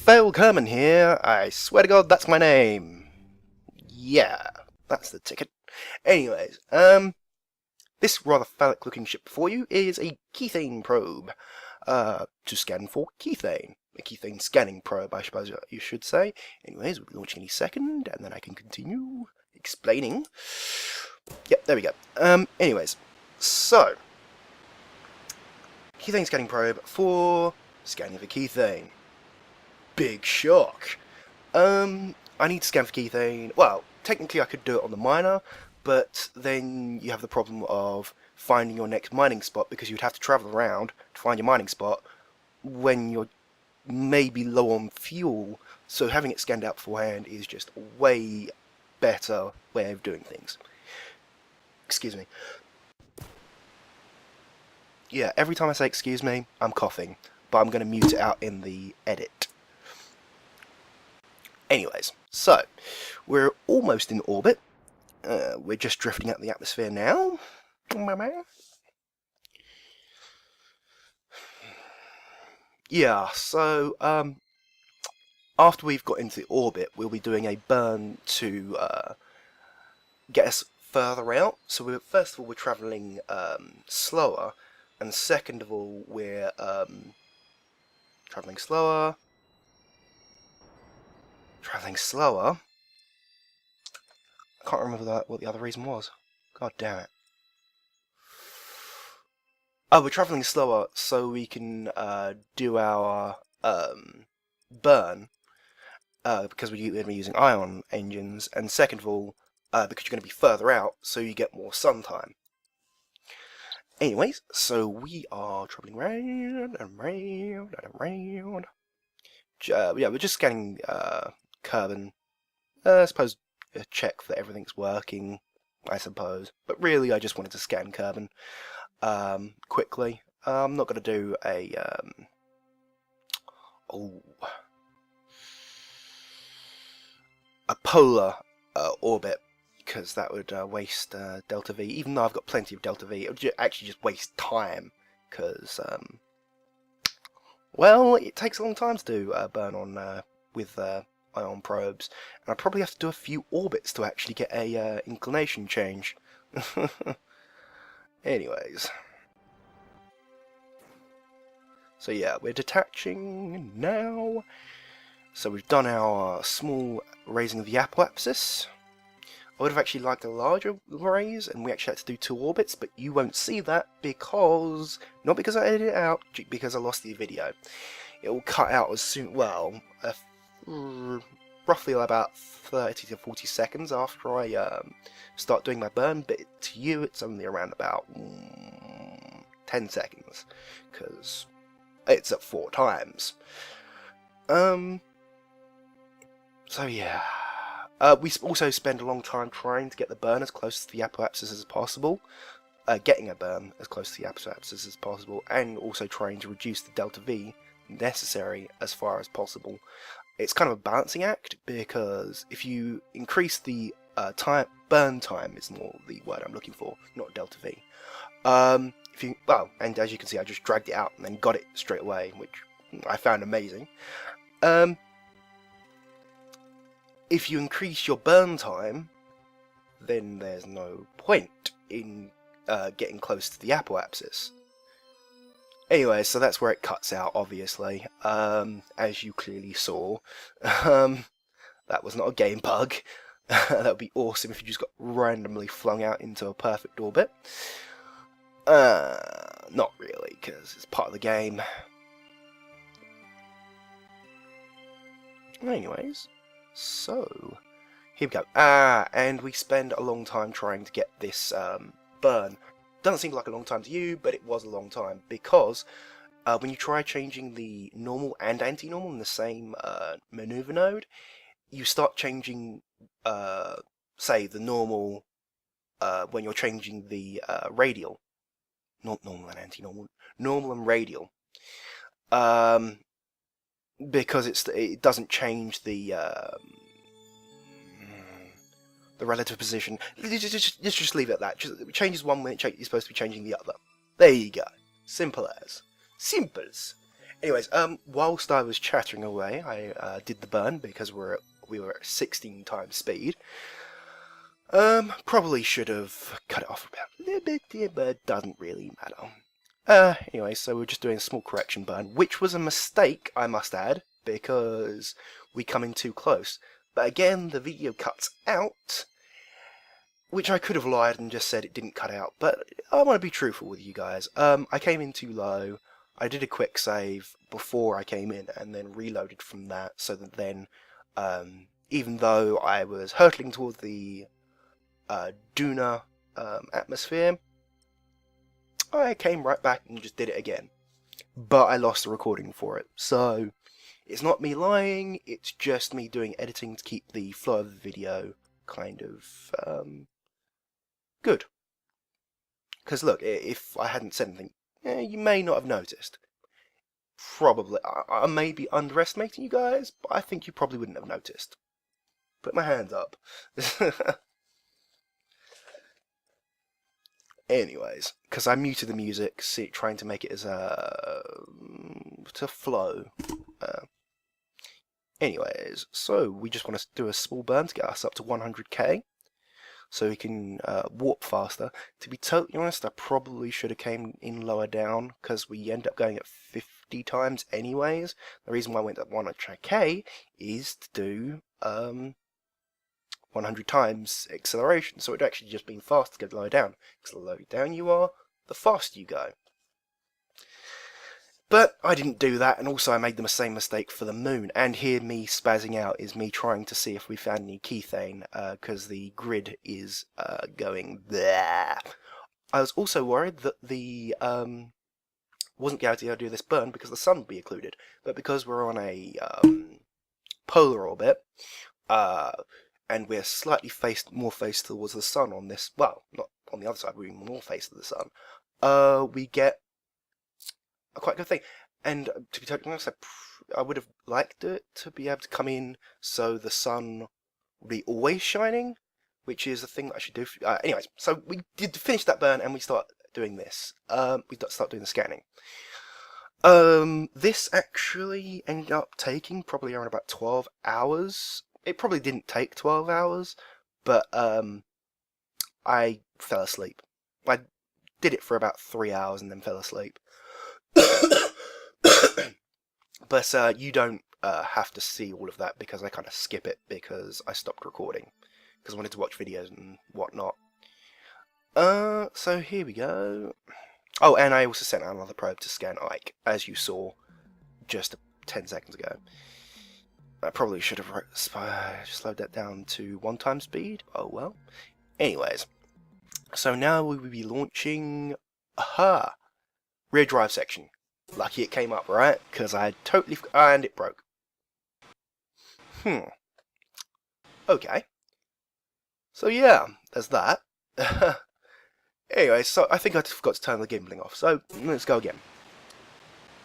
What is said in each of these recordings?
Fail Kerman here. I swear to God, that's my name. Yeah, that's the ticket. Anyways, this rather phallic-looking ship before you is a kethane probe, to scan for kethane. A kethane scanning probe, I suppose you should say. Anyways, we'll be launching any second, and then I can continue explaining. Yep, there we go. Anyways, so kethane scanning probe for scanning for kethane. Big shock. I need to scan for kethane. Well, technically I could do it on the miner, but then you have the problem of finding your next mining spot because you'd have to travel around to find your mining spot when you're maybe low on fuel. So having it scanned out beforehand is just a way better way of doing things. Excuse me. Yeah, every time I say excuse me, I'm coughing, but I'm going to mute it out in the edit. Anyways, so we're almost in orbit. We're just drifting out the atmosphere now. Yeah, so after we've got into orbit, we'll be doing a burn to get us further out. So first of all, we're travelling slower, and second of all, we're travelling slower. I can't remember what the other reason was. God damn it. Oh, we're travelling slower so we can do our burn because we're going to be using ion engines, and second of all, because you're going to be further out so you get more sun time. Anyways, so we are travelling round and round and round. Yeah, we're just scanning carbon. I suppose check that everything's working, I suppose. But really, I just wanted to scan carbon quickly. I'm not going to do a polar orbit because that would waste delta V. Even though I've got plenty of delta V, it would actually just waste time because well, it takes a long time to do burn on with ion probes, and I probably have to do a few orbits to actually get a inclination change. Anyways, so yeah, we're detaching now. So we've done our small raising of the apoapsis. I would have actually liked a larger raise, and we actually had to do 2 orbits, but you won't see that because, not because I edited it out, because I lost the video. It will cut out as soon, well, roughly about 30 to 40 seconds after I start doing my burn, but to you it's only around about 10 seconds, because it's at 4 times. So yeah. We also spend a long time trying to get the burn as close to the apoapsis as possible, getting a burn as close to the apoapsis as possible, and also trying to reduce the delta V necessary as far as possible. It's kind of a balancing act, because if you increase the burn time is more the word I'm looking for, not delta V. Well, and as you can see, I just dragged it out and then got it straight away, which I found amazing. If you increase your burn time, then there's no point in getting close to the apoapsis. Anyway, so that's where it cuts out, obviously, as you clearly saw. That was not a game bug. That would be awesome if you just got randomly flung out into a perfect orbit. Not really, because it's part of the game. Anyways, so here we go. And we spend a long time trying to get this burn. Doesn't seem like a long time to you, but it was a long time, because when you try changing the normal and anti-normal in the same maneuver node, you start changing, say, the normal when you're changing the radial. Not normal and anti-normal, normal and radial. Because it doesn't change the relative position. Just leave it at that. It changes one when you're supposed to be changing the other. There you go. Simple as. Simples. Anyways, whilst I was chattering away, I did the burn because we were at 16 times speed. Probably should have cut it off about a little bit here, but it doesn't really matter. Anyway, so we're just doing a small correction burn, which was a mistake, I must add, because we come in too close. But again, the video cuts out, which I could have lied and just said it didn't cut out, but I want to be truthful with you guys. I came in too low. I did a quick save before I came in and then reloaded from that, so that then, even though I was hurtling towards the Duna atmosphere, I came right back and just did it again. But I lost the recording for it, so it's not me lying, it's just me doing editing to keep the flow of the video kind of good. Because look, if I hadn't said anything, you may not have noticed. Probably. I may be underestimating you guys, but I think you probably wouldn't have noticed. Put my hands up. Anyways, because I muted the music, trying to make it as to flow. Anyways, so we just want to do a small burn to get us up to 100k, so we can warp faster. To be totally honest, I probably should have came in lower down, because we end up going at 50 times anyways. The reason why I went at 100k is to do 100 times acceleration, so it'd actually just been faster to go lower down, because the lower down you are, the faster you go. But I didn't do that, and also I made the same mistake for the moon, and here me spazzing out is me trying to see if we found any kethane, because the grid is going there. I was also worried that the wasn't guaranteed to do this burn because the sun would be occluded, but because we're on a polar orbit, and we're slightly more faced towards the sun on this, well, not on the other side, we're more faced to the sun, we get a quite good thing. And to be totally honest, I would have liked it to be able to come in so the sun would be always shining, which is a thing that I should do. Anyways, so we did finish that burn and we start doing this. We start doing the scanning. This actually ended up taking probably around about 12 hours. It probably didn't take 12 hours, but I fell asleep. I did it for about 3 hours and then fell asleep. But you don't have to see all of that, because I kind of skip it because I stopped recording because I wanted to watch videos and whatnot. So here we go. Oh, and I also sent out another probe to scan Ike, as you saw just 10 seconds ago. I probably should have slowed that down to 1 time speed. Oh well. Anyways, so now we will be launching. Aha! Rear drive section. Lucky it came up, right? Because I had totally and it broke. Okay. So yeah, there's that. Anyway, so I think I forgot to turn the gimbaling off. So let's go again.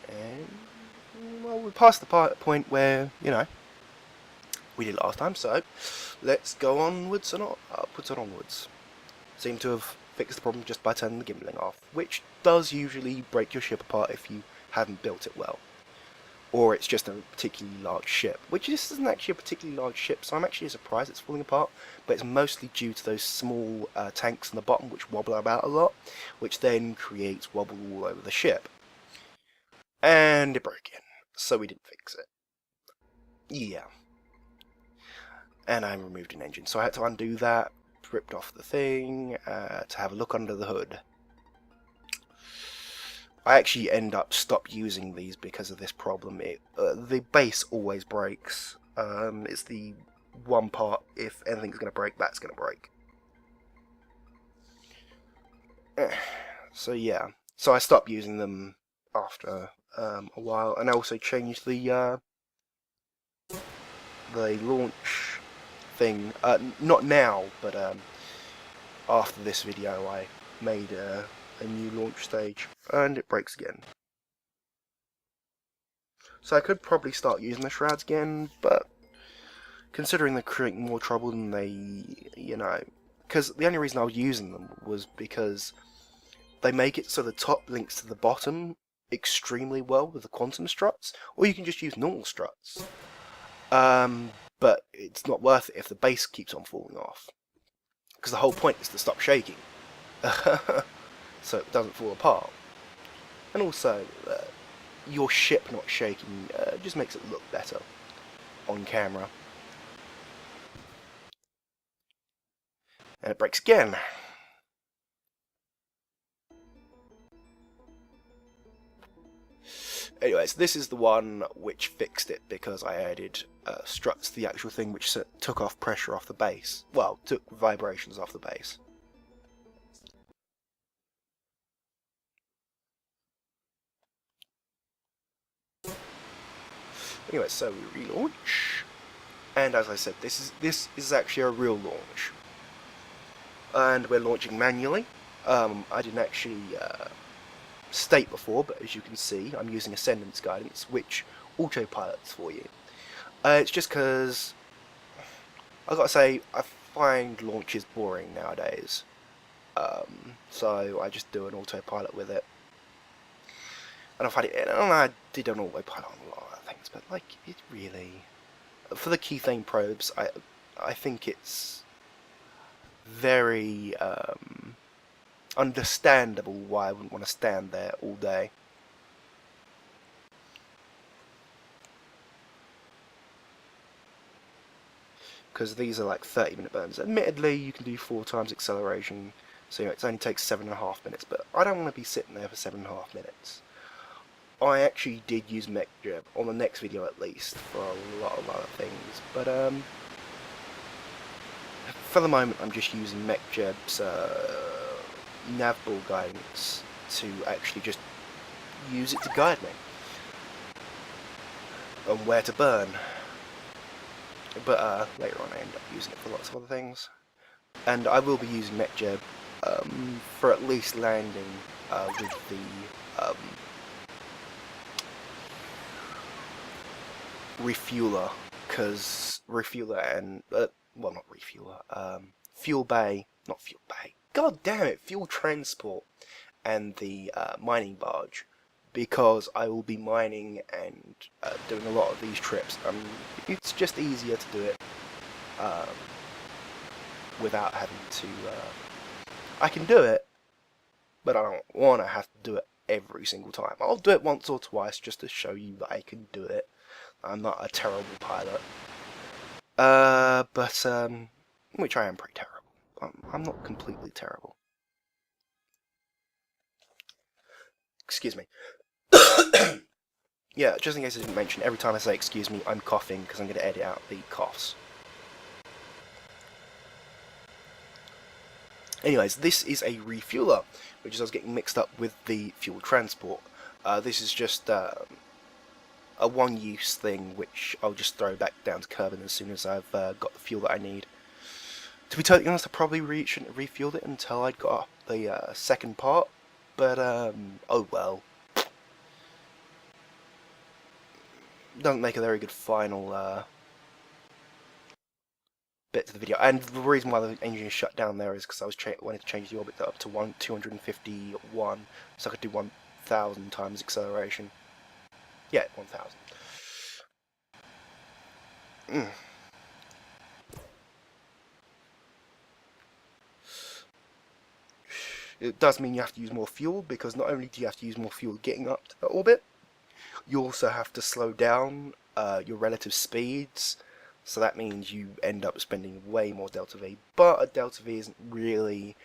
And well, we're past the point where, you know, we did last time. So let's go onwards and upwards and onwards. Seem to have fixed the problem just by turning the gimbaling off, which does usually break your ship apart if you haven't built it well, or it's just a particularly large ship, which this isn't actually a particularly large ship, so I'm actually surprised it's falling apart, but it's mostly due to those small tanks on the bottom which wobble about a lot, which then creates wobble all over the ship. And it broke in, so we didn't fix it. Yeah. And I removed an engine, so I had to undo that, ripped off the thing, to have a look under the hood. I actually end up stop using these because of this problem. The base always breaks. It's the one part, if anything's going to break, that's going to break. So yeah, so I stopped using them after a while, and I also changed the launch thing. Not now, but after this video, I made a new launch stage, and it breaks again. So I could probably start using the shrouds again, but considering they're creating more trouble than they, you know, because the only reason I was using them was because they make it so the top links to the bottom extremely well with the quantum struts, or you can just use normal struts. But it's not worth it if the base keeps on falling off, because the whole point is to stop shaking, so it doesn't fall apart. And also, your ship not shaking just makes it look better on camera. And it breaks again. Anyways, this is the one which fixed it because I added struts to the actual thing, which took off pressure off the base. Well, took vibrations off the base. Anyway, so we relaunch, and as I said, this is actually a real launch, and we're launching manually. I didn't actually state before, but as you can see, I'm using Ascendance Guidance, which autopilots for you. It's just because I've got to say I find launches boring nowadays, so I just do an autopilot with it. And I've had it, and I did an autopilot on a lot of things, but like it really, for the keyframe probes, I think it's very understandable why I wouldn't want to stand there all day. Because these are like 30-minute burns. Admittedly, you can do 4 times acceleration, so it only takes 7.5 minutes, but I don't want to be sitting there for 7.5 minutes. I actually did use MechJeb, on the next video at least, for a lot of things, but for the moment I'm just using MechJeb's navball guidance to actually just use it to guide me on where to burn. But later on I end up using it for lots of other things. And I will be using MechJeb for at least landing with the refueler, because refueler and well, not refueler, fuel bay, not fuel bay, god damn it, fuel transport, and the mining barge, because I will be mining and doing a lot of these trips. It's just easier to do it without having to I can do it, but I don't want to have to do it every single time. I'll do it once or twice just to show you that I can do it. I'm not a terrible pilot, but which I am pretty terrible. I'm not completely terrible. Excuse me. Yeah, just in case I didn't mention, every time I say excuse me, I'm coughing because I'm going to edit out the coughs. Anyways, this is a refueler, which is I was getting mixed up with the fuel transport. This is just a one-use thing, which I'll just throw back down to Kerbin as soon as I've got the fuel that I need. To be totally honest, I probably shouldn't have refueled it until I'd got the second part, but oh well. Doesn't make a very good final bit to the video. And the reason why the engine is shut down there is because I was wanted to change the orbit up to 251, so I could do 1,000 times acceleration. Yeah, 1,000. It does mean you have to use more fuel, because not only do you have to use more fuel getting up to the orbit, you also have to slow down your relative speeds, so that means you end up spending way more delta V. But a delta V isn't really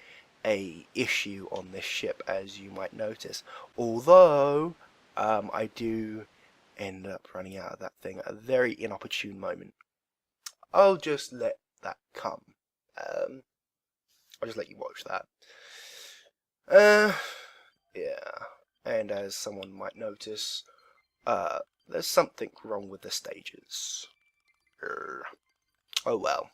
a issue on this ship, as you might notice, although I do end up running out of that thing at a very inopportune moment. I'll just let that come. I'll just let you watch that. Yeah, and as someone might notice, there's something wrong with the stages. Oh well.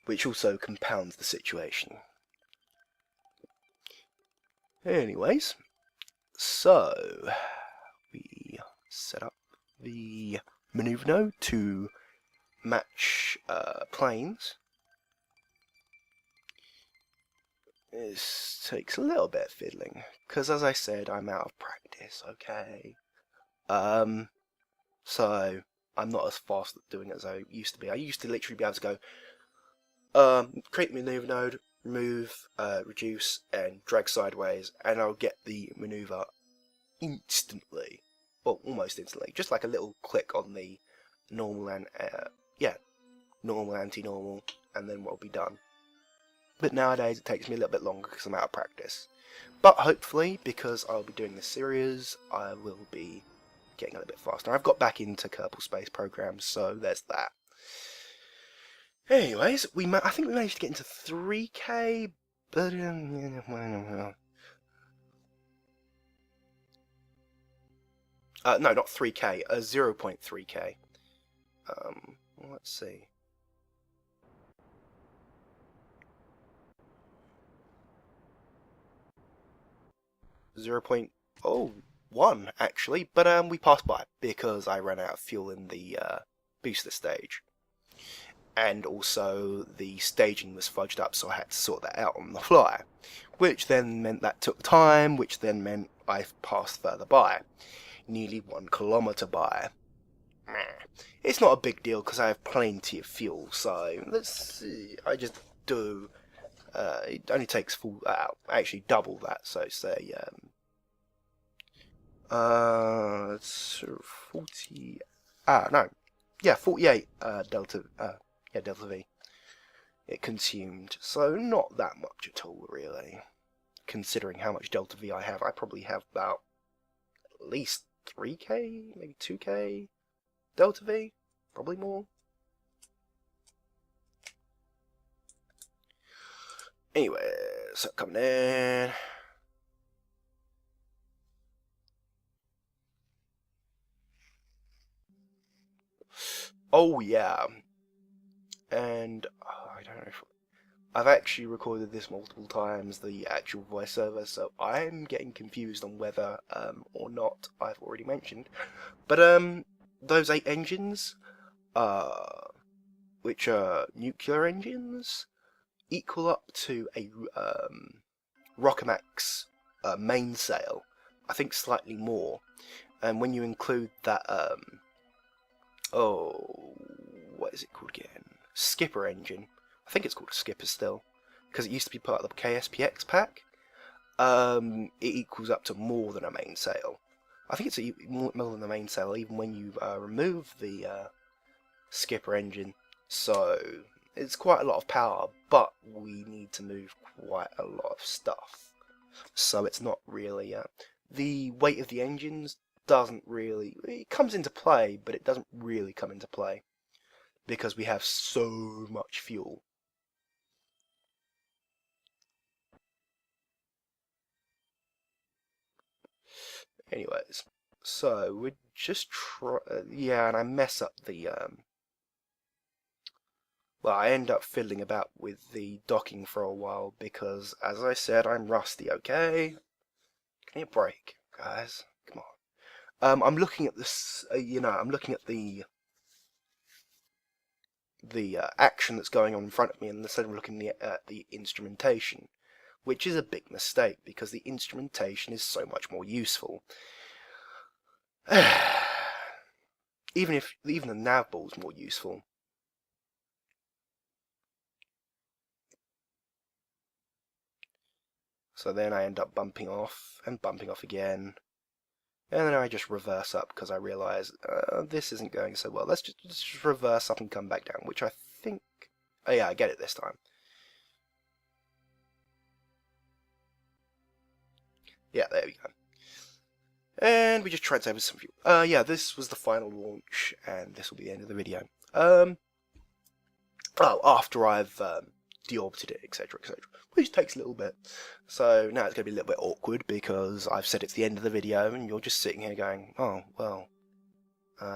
Which also compounds the situation. Anyways, so we set up the maneuver node to match planes. This takes a little bit of fiddling, because as I said, I'm out of practice, okay? So I'm not as fast at doing it as I used to be. I used to literally be able to go, create the maneuver node, remove, reduce, and drag sideways, and I'll get the maneuver instantly. Well, almost instantly. Just like a little click on the normal and, normal, anti-normal, and then we'll be done. But nowadays it takes me a little bit longer because I'm out of practice. But hopefully, because I'll be doing this series, I will be getting a little bit faster. I've got back into Kerbal Space programs, so there's that. Anyways, I think we managed to get into 3K, but no, not 3K, 0.3K. Let's see. .01 actually, but we passed by because I ran out of fuel in the booster stage, and also the staging was fudged up, so I had to sort that out on the fly, which then meant that took time, which then meant I passed further by, nearly 1 kilometer by. It's not a big deal because I have plenty of fuel, so let's see. I just do. It only takes full, actually double that, so say, it's 40, no, yeah, 48, delta V it consumed, so not that much at all, really, considering how much delta V I have. I probably have about at least 3K, maybe 2K delta V, probably more. Anyway, so coming in. Oh yeah, and I don't know if I've actually recorded this multiple times, the actual voiceover, so I'm getting confused on whether or not I've already mentioned. But those 8 engines, which are nuclear engines, equal up to a Rocamax mainsail. I think slightly more. And when you include that, what is it called again? Skipper engine. I think it's called a skipper still, because it used to be part of the KSPX pack. It equals up to more than a mainsail. I think it's more than a mainsail, even when you remove the skipper engine. So it's quite a lot of power, but we need to move quite a lot of stuff. So it's not really the weight of the engines doesn't really, it comes into play, but it doesn't really come into play because we have so much fuel. Anyways, so we're just yeah, and I mess up the well, I end up fiddling about with the docking for a while because, as I said, I'm rusty, okay? Give me a break, guys. Come on. I'm looking at this, I'm looking at the action that's going on in front of me, and instead of looking at the instrumentation, which is a big mistake because the instrumentation is so much more useful. Even the nav ball is more useful. So then I end up bumping off and bumping off again. And then I just reverse up because I realise this isn't going so well. Let's just reverse up and come back down, which I think... Oh yeah, I get it this time. Yeah, there we go. And we just transferred some fuel. Yeah, this was the final launch, and this will be the end of the video. After I've deorbited it, etc., etc., which takes a little bit. So now it's going to be a little bit awkward because I've said it's the end of the video, and you're just sitting here going, oh, well,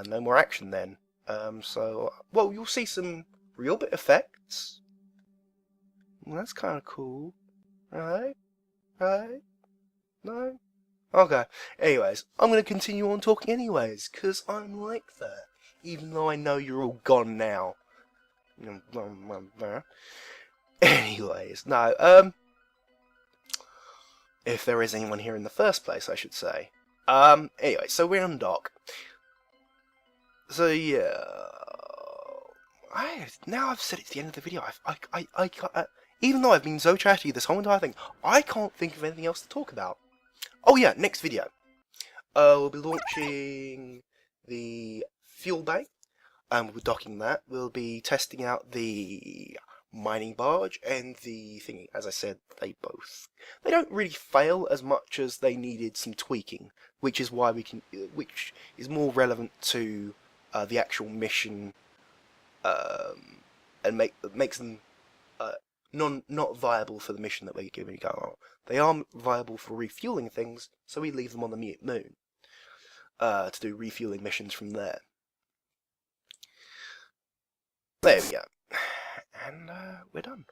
no more action then. Well, you'll see some reorbit effects. Well, that's kind of cool. Right? Right? No? Okay. Anyways, I'm going to continue on talking anyways, because I'm like that. Even though I know you're all gone now. Anyways, no, If there is anyone here in the first place, I should say. Anyway, so we're on dock. So yeah, now I've said it's the end of the video. I can't, even though I've been so chatty this whole entire thing, I can't think of anything else to talk about. Oh yeah, next video. We'll be launching the fuel bay, and we'll be docking that. We'll be testing out the mining barge and the thingy. As I said, they don't really fail as much as they needed some tweaking, which is why which is more relevant to the actual mission, and makes them not viable for the mission that we're giving going on. They are viable for refueling things, so we leave them on the moon to do refueling missions from there. There we go. And we're done.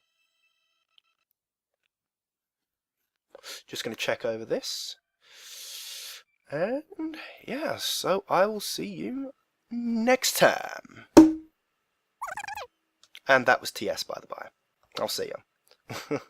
Just going to check over this. And yeah, so I will see you next time. And that was TS, by the by. I'll see you.